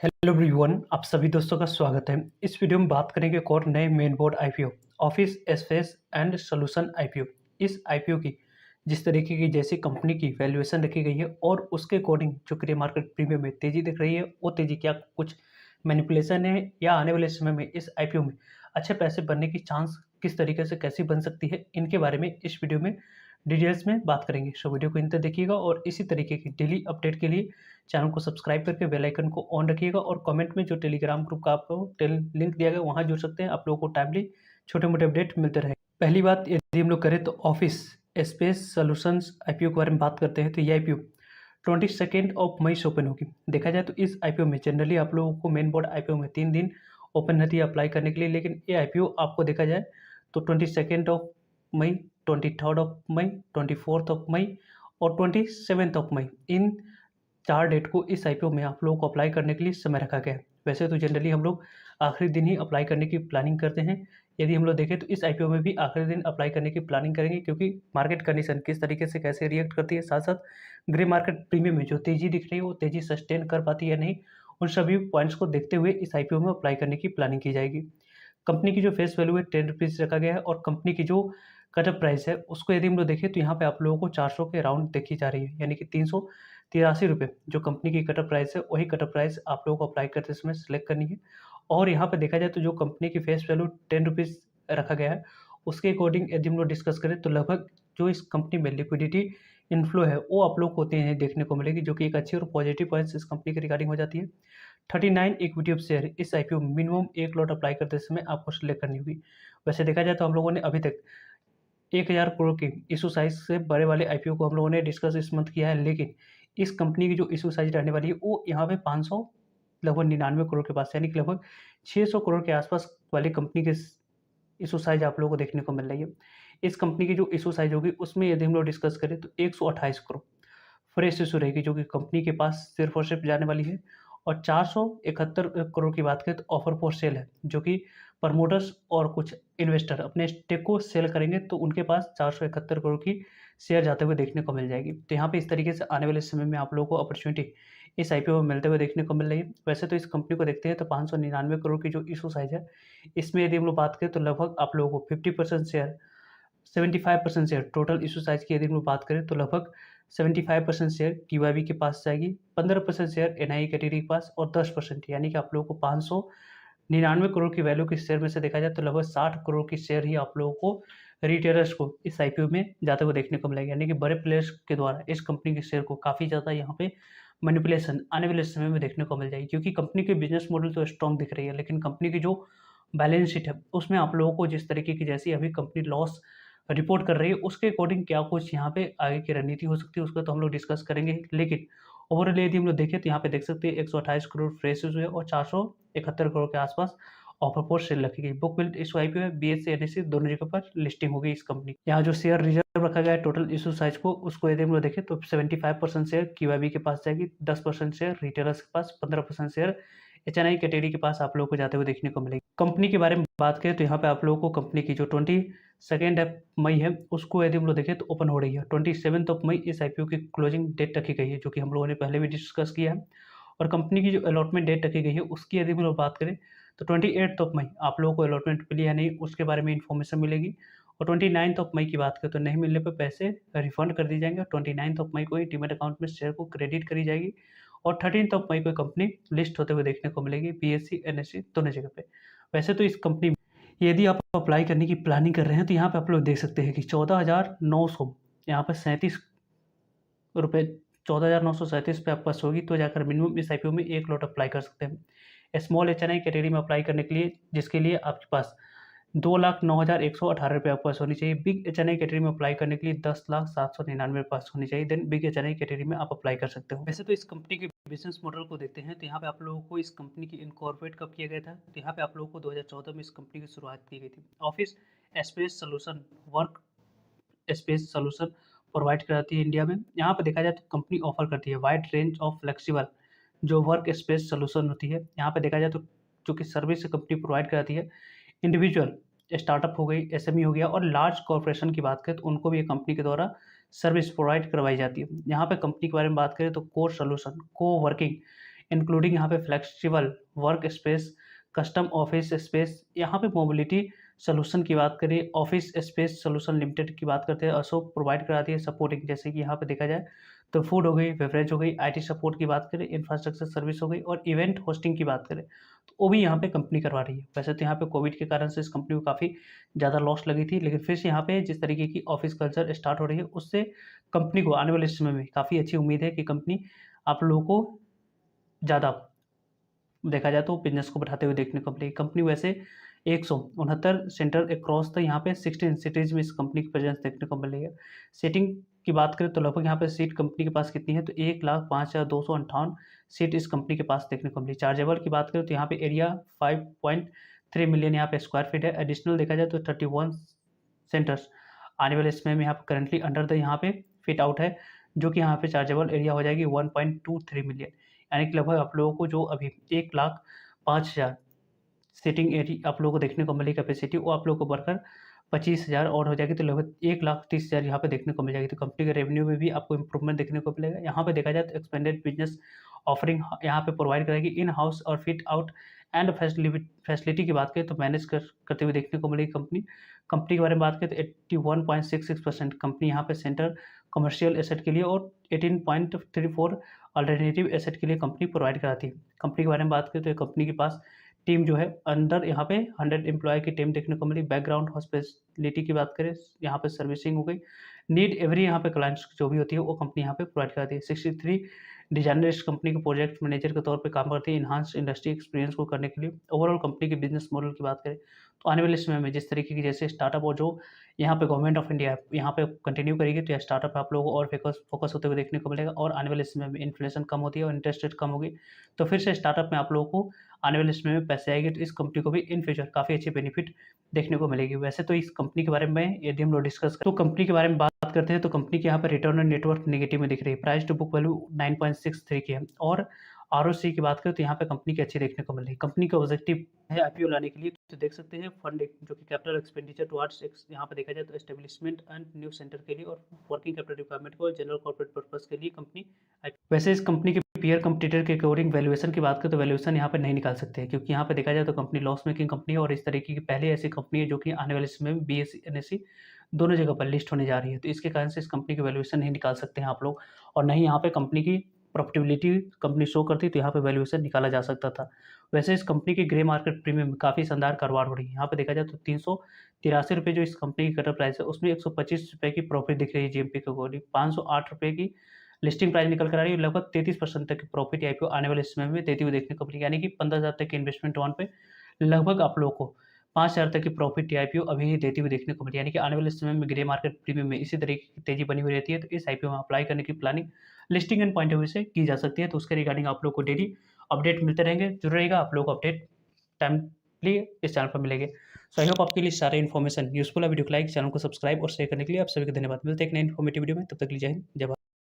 Hello everyone, आप सभी दोस्तों का स्वागत है। इस वीडियो में बात करेंगे एक और नए main board IPO office space and solution IPO. इस आईपीओ की जिस तरीके की जैसी कंपनी की वैल्यूएशन रखी गई है और उसके अकॉर्डिंग जो क्रिया मार्केट प्रीमियम में तेजी दिख रही है, वो तेजी क्या कुछ मैनिपुलेशन है या आने वाले समय में इस आईपीओ में अच्छे पैसे बनने की चांस किस तरीके से कैसी बन सकती है, इनके बारे में इस वीडियो में डिटेल्स में बात करेंगे। सो वीडियो को अंत तक देखिएगा और इसी तरीके की डेली अपडेट के लिए चैनल को सब्सक्राइब करके बेल आइकन को ऑन रखिएगा और कमेंट में जो टेलीग्राम ग्रुप का आपको लिंक दिया गया वहाँ जुड़ सकते हैं। आप लोगों को टाइमली छोटे मोटे अपडेट मिलते रहे। पहली बात, यदि हम लोग करें तो ऑफिस स्पेस सॉल्यूशंस आईपीओ के बारे में बात करते हैं तो ये आईपीओ 22 से ओपन होगी। देखा जाए तो इस आईपीओ में जनरली आप लोगों को मेन बोर्ड आईपीओ में 3 दिन ओपन रहती है अप्लाई करने के लिए, लेकिन ये आईपीओ आपको देखा जाए तो 22 मई, 23 मई, 24 मई और 27 मई, इन 4 डेट को इस आईपीओ में आप लोगों को अप्लाई करने के लिए समय रखा गया है। वैसे तो जनरली हम लोग आखिरी दिन ही अप्लाई करने की प्लानिंग करते हैं। यदि हम लोग देखें तो इस आईपीओ में भी आखिरी दिन अप्लाई करने की प्लानिंग करेंगे, क्योंकि मार्केट कंडीशन किस तरीके से कैसे रिएक्ट करती है, साथ साथ ग्रे मार्केट प्रीमियम में जो तेज़ी दिख रही है वो तेज़ी सस्टेन कर पाती है या नहीं, उन सभी पॉइंट्स को देखते हुए इस आईपीओ में अप्लाई करने की प्लानिंग की जाएगी। कंपनी की जो फेस वैल्यू है 10 रुपीज़ रखा गया है और कंपनी की जो कटअप प्राइस है उसको यदि हम लोग देखें तो यहाँ पे आप लोगों को 400 के अराउंड देखी जा रही है, यानी कि 383 रुपये जो कंपनी की कटअप प्राइस है, वही कटअप प्राइस आप लोगों को अप्लाई करते समय सेलेक्ट करनी है। और यहाँ पे देखा जाए तो जो कंपनी की फेस वैल्यू 10 रुपीज़ रखा गया है, उसके अकॉर्डिंग यदि हम लोग डिस्कस करें तो लगभग जो इस कंपनी में लिक्विडिटी इनफ्लो है वो आप लोग को होते हैं देखने को मिलेगी, जो कि एक अच्छी और पॉजिटिव पॉइंट्स इस कंपनी की रिगार्डिंग हो जाती है। 39 इक्विटी ऑफ शेयर इस आईपीओ में मिनिमम 1 लॉट अप्लाई करते समय आपको सेलेक्ट करनी होगी। वैसे देखा जाए तो हम लोगों ने अभी तक 1000 करोड़ की इश्यू साइज़ से बड़े वाले आईपीओ को हम लोगों ने डिस्कस इस मंथ किया है, लेकिन इस कंपनी की जो इश्यू साइज़ रहने वाली है वो यहाँ पे 500 लगभग 99 करोड़ के पास, यानी कि लगभग 600 करोड़ के आसपास वाली कंपनी के इश्यू साइज़ आप लोगों को देखने को मिल रही है। इस कंपनी की जो इश्यू साइज़ होगी उसमें यदि हम लोग डिस्कस करें तो 128 करोड़ फ्रेश इश्यू रहेगी, जो कि कंपनी के पास सिर्फ और सिर्फ जाने वाली है। और 471 करोड़ की बात करें तो ऑफर फॉर सेल है, जो कि प्रमोटर्स और कुछ इन्वेस्टर अपने स्टेक को सेल करेंगे तो उनके पास 471 करोड़ की शेयर जाते हुए देखने को मिल जाएगी। तो यहाँ पे इस तरीके से आने वाले समय में आप लोगों को अपॉर्चुनिटी इस आईपीओ में मिलते हुए देखने को मिल रही है। वैसे तो इस कंपनी को देखते हैं तो 599 करोड़ की जो इशू साइज़ है, इसमें यदि हम लोग बात करें तो लगभग आप लोगों को 50% share 75% share total issue size की यदि हम लोग बात करें तो लगभग 75% शेयर क्यूआईबी के पास जाएगी, 15% शेयर एनआई कैटेगरी के पास और 10% यानी कि आप लोगों को 599 करोड़ की वैल्यू के शेयर में से देखा जाए तो लगभग 60 करोड़ की शेयर ही आप लोगों को रिटेलर्स को इस आईपीओ में जाते हुए देखने को मिलेगा, यानी कि बड़े प्लेयर्स के द्वारा इस कंपनी के शेयर को काफ़ी ज़्यादा यहाँ पे मैनिपुलेशन आने वाले समय में देखने को मिल जाएगी, क्योंकि कंपनी की बिजनेस मॉडल तो स्ट्रॉन्ग दिख रही है, लेकिन कंपनी की जो बैलेंस शीट है उसमें आप लोगों को जिस तरीके की जैसी अभी कंपनी लॉस रिपोर्ट कर रही है उसके अकॉर्डिंग क्या कुछ यहाँ पे आगे की रणनीति हो सकती है उसको तो हम लोग डिस्कस करेंगे। लेकिन ओवरऑल यदि हम लोग देखें तो यहाँ पे देख सकते हैं 128 करोड़ फ्रेश इशू है और 471 करोड़ के आसपास ऑफर फॉर सेल रखी गई। बुक बिल्ड इशू आईपीओ है, बीएससी एनएससी दोनों जगह पर लिस्टिंग हो गई इस कंपनी की। यहाँ जो शेयर रिजर्व रखा गया है टोटल इशू साइज को, उसको यदि हम लोग देखें तो 75% शेयर क्यूआईबी के पास जाएगी, 10% शेयर रिटेलर्स के पास, 15% शेयर एचएनआई कैटेगरी के पास आप लोगों को जाते हुए देखने को मिलेगी। कंपनी के बारे में बात करें तो यहाँ पे आप लोगों को कंपनी की जो 22 मई है उसको यदि हम लोग देखें तो ओपन हो रही है। 27 मई इस आईपीओ की क्लोजिंग डेट रखी गई है, जो कि हम लोगों ने पहले भी डिस्कस किया है। और कंपनी की जो अलॉटमेंट डेट रखी गई है उसकी यदि हम लोग बात करें तो 28 मई आप लोगों को अलॉटमेंट मिली या नहीं उसके बारे में इन्फॉर्मेशन मिलेगी। और 29 मई की बात करें तो नहीं मिलने पर पैसे रिफंड कर दिए जाएंगे और 29 मई को ही डीमेट अकाउंट में शेयर को क्रेडिट करी जाएगी। और 13 मई को कंपनी लिस्ट होते हुए देखने को मिलेगी बीएससी एनएससी दोनों जगह पे। वैसे तो इस कंपनी में यदि आप अप्लाई करने की प्लानिंग कर रहे हैं तो यहाँ पे आप लोग देख सकते हैं कि 14,900 यहाँ पर 37 रुपये 14,937 पे आपके पास होगी, तो जाकर मिनिमम इस आईपीओ में 1 लॉट अप्लाई कर सकते हैं स्मॉल एचएनआई कैटेगरी में अप्लाई करने के लिए, जिसके लिए आपके पास 2,09,118 रुपये आपके पास होनी चाहिए। बिग एचएनआई कैटेगरी में अप्लाई करने के लिए 10,0799 पास होनी चाहिए, देन बिग एचएनआई कैटेगरी में आप अप्लाई कर सकते हो। वैसे तो इस कंपनी के बिजनेस मॉडल को देखते हैं तो यहाँ पे आप लोगों को इस कंपनी की इनकॉर्पोरेट कब किया गया था, तो यहाँ पे आप लोगों को 2014 में इस कंपनी की शुरुआत की गई थी। Office space solution work space solution provide कराती है इंडिया में। यहाँ पे देखा जाए तो कंपनी ऑफर करती है वाइड रेंज ऑफ फ्लेक्सिबल जो वर्क स्पेस सोल्यूशन होती है। यहाँ पे देखा जाए तो जो कि सर्विस कंपनी प्रोवाइड कराती है, इंडिविजुअल स्टार्टअप हो गई, एसएमई हो गया और लार्ज कॉर्पोरेशन की बात करें तो उनको भी ये कंपनी के द्वारा सर्विस प्रोवाइड करवाई जाती है। यहाँ पे कंपनी के बारे में बात करें तो कोर सोल्यूशन को वर्किंग इंक्लूडिंग यहाँ पे flexible work space, custom office space. यहाँ पे मोबिलिटी सोल्यूशन की बात करें, ऑफिस स्पेस सोल्यूशन लिमिटेड की बात करते हैं, अशोक प्रोवाइड कराती है सपोर्टिंग, जैसे कि यहाँ पे देखा जाए तो फूड हो गई, बेवरेज हो गई, आईटी सपोर्ट की बात करें, इंफ्रास्ट्रक्चर सर्विस हो गई और इवेंट होस्टिंग की बात करें तो वो भी यहाँ पे कंपनी करवा रही है। वैसे तो यहाँ पे कोविड के कारण से इस कंपनी को काफ़ी ज़्यादा लॉस लगी थी, लेकिन फिर से यहाँ पे जिस तरीके की ऑफिस कल्चर स्टार्ट हो रही है उससे कंपनी को आने वाले समय में काफ़ी अच्छी उम्मीद है कि कंपनी आप लोगों को ज़्यादा देखा जाए तो बिजनेस को बढ़ाते हुए देखने को मिलेगी। कंपनी वैसे 169 सेंटर अक्रॉस था, यहाँ पे 16 सिटीज़ में इस कंपनी की प्रेजेंस देखने को मिली है। सीटिंग की बात करें तो लगभग यहाँ पे सीट कंपनी के पास कितनी है तो 1,05,258 सीट इस कंपनी के पास देखने को मिली। चार्जेबल की बात करें तो यहाँ पे एरिया 5.3 मिलियन यहाँ पे स्क्वायर फीट है। एडिशनल देखा जाए तो 31 सेंटर्स आने वाले समय में यहाँ पे करंटली अंडर द यहाँ पे फिट आउट है, जो कि यहाँ पे चार्जेबल एरिया हो जाएगी 1.23 मिलियन, यानी कि लगभग आप लोगों को जो अभी 1,05,000 सीटिंग एरिया आप लोगों को देखने को मिली कैपेसिटी, वो आप लोगों को बढ़कर 25,000 और हो जाएगी, तो लगभग 1,30,000 यहाँ पे देखने को मिल जाएगी। तो कंपनी के रेवेन्यू में भी आपको इंप्रूवमेंट देखने को मिलेगा। यहाँ पे देखा जाए तो एक्सपेंडेड बिजनेस ऑफरिंग यहाँ पे प्रोवाइड कराएगी इन हाउस और फिट आउट एंड फैसिलिटी की बात करें तो मैनेज करते हुए देखने को मिलेगी कंपनी। कंपनी के बारे में बात करें तो 81.66% कंपनी यहाँ पे सेंटर कमर्शियल एसेट के लिए और 18.34 अल्टरनेटिव एसेट के लिए कंपनी प्रोवाइड कराती है। कंपनी के बारे में बात करें तो कंपनी के पास टीम जो है अंदर यहाँ पे 100 एम्प्लॉय की टीम देखने को मिली। बैकग्राउंड हॉस्पिटलिटी की बात करें, यहाँ पे सर्विसिंग हो गई, नीड एवरी यहाँ पे क्लाइंट्स जो भी होती है वो कंपनी यहाँ पे प्रोवाइड कराती है। 63 डिजाइनर इस कंपनी के प्रोजेक्ट मैनेजर के तौर पे काम करती है इन्हांस इंडस्ट्री एक्सपीरियंस को करने के लिए। ओवरऑल कंपनी के बिजनेस मॉडल की बात करें तो आने वाले समय में जिस तरीके की जैसे स्टार्टअप और जो यहाँ पे गवर्नमेंट ऑफ इंडिया यहाँ पे कंटिन्यू करेगी तो यह स्टार्टअप आप लोगों को और फोकस होते हुए देखने को मिलेगा। और आने वाले समय में इन्फ्लेशन कम होती है और इंटरेस्ट रेट कम होगी तो फिर से स्टार्टअप में आप लोगों को आने वाले समय में पैसे आएंगे, तो इस कंपनी को भी इन फ्यूचर काफ़ी अच्छी बेनिफिट देखने को मिलेगी। वैसे तो इस कंपनी के बारे में यदि हम लोग डिस्कस करें तो कंपनी के बारे में बात करते हैं तो कंपनी के यहाँ पर रिटर्न ऑन नेटवर्क नेगेटिव में दिख रही है। प्राइस टू बुक वैल्यू 9.63 की है और आरओसी की बात करें तो यहाँ पे कंपनी की अच्छी देखने को मिल रही है। कंपनी का ऑब्जेक्टिव है आईपीओ लाने के लिए, तो देख सकते हैं फंड जो कि कैपिटल एक्सपेंडिचर टुवर्ड्स यहाँ पे देखा जाए तो एस्टेब्लिशमेंट एंड न्यू सेंटर के लिए और वर्किंग कैपिटल रिक्वायरमेंट को जनरल कॉर्पोरेट पर्पस के लिए कंपनी। वैसे इस कंपनी के पीयर कंपटीटर के अकॉर्डिंग वैल्यूएशन की बात करें तो वैल्यूएशन यहाँ पर नहीं निकाल सकते हैं, क्योंकि यहाँ पे देखा जाए तो कंपनी लॉस मेकिंग कंपनी है और इस तरीके की पहले ऐसी कंपनी है जो कि आने वाले समय में बीएससी एनएससी दोनों जगह पर लिस्ट होने जा रही है। तो इसके कारण से इस कंपनी की वैल्यूएशन नहीं निकाल सकते हैं आप लोग, और नहीं यहाँ पे कंपनी की प्रॉफिटेबिलिटी कंपनी शो करती तो यहाँ पे वैल्यूएशन निकाला जा सकता था। वैसे इस कंपनी की ग्रे मार्केट प्रीमियम काफ़ी शानदार कारोबार हो रही है। यहाँ पे देखा जाए तो 383 रुपये जो इस कंपनी की कटर प्राइस है उसमें 125 रुपये की प्रॉफिट दिख रही है जीएमपी के अकॉर्डिंग। 508 रुपये की लिस्टिंग प्राइस निकल कर आ रही है, लगभग 33% तक की प्रॉफिट आईपीओ आने वाले समय में देती हुई देखने को मिलेगी, यानी कि 15,000 तक की इन्वेस्टमेंट वन पे लगभग आप लोगों को 5,000 तक की प्रॉफिट आईपीओ अभी ही देती हुई देखने को मिली, यानी कि आने वाले समय में ग्रे मार्केट प्रीमियम में इसी तरीके की तेजी बनी हुई रहती है। तो इस आईपीओ में अप्लाई करने की planning listing and point of view से की जा सकती है। तो उसके रिगार्डिंग आप लोग को डेली अपडेट मिलते रहेंगे, जुड़े रहेगा आप लोग को अपडेट टाइमली इस चैनल पर मिलेंगे। सो आई होप आपके लिए सारे इन्फॉर्मेशन यूजफुल है। वीडियो को लाइक, चैनल को सब्सक्राइब और शेयर करने के लिए आप सभी को धन्यवाद। मिलते हैं एक नए इन्फॉर्मेटिव वीडियो में, तब तक के लिए जय हिंद, जय भारत।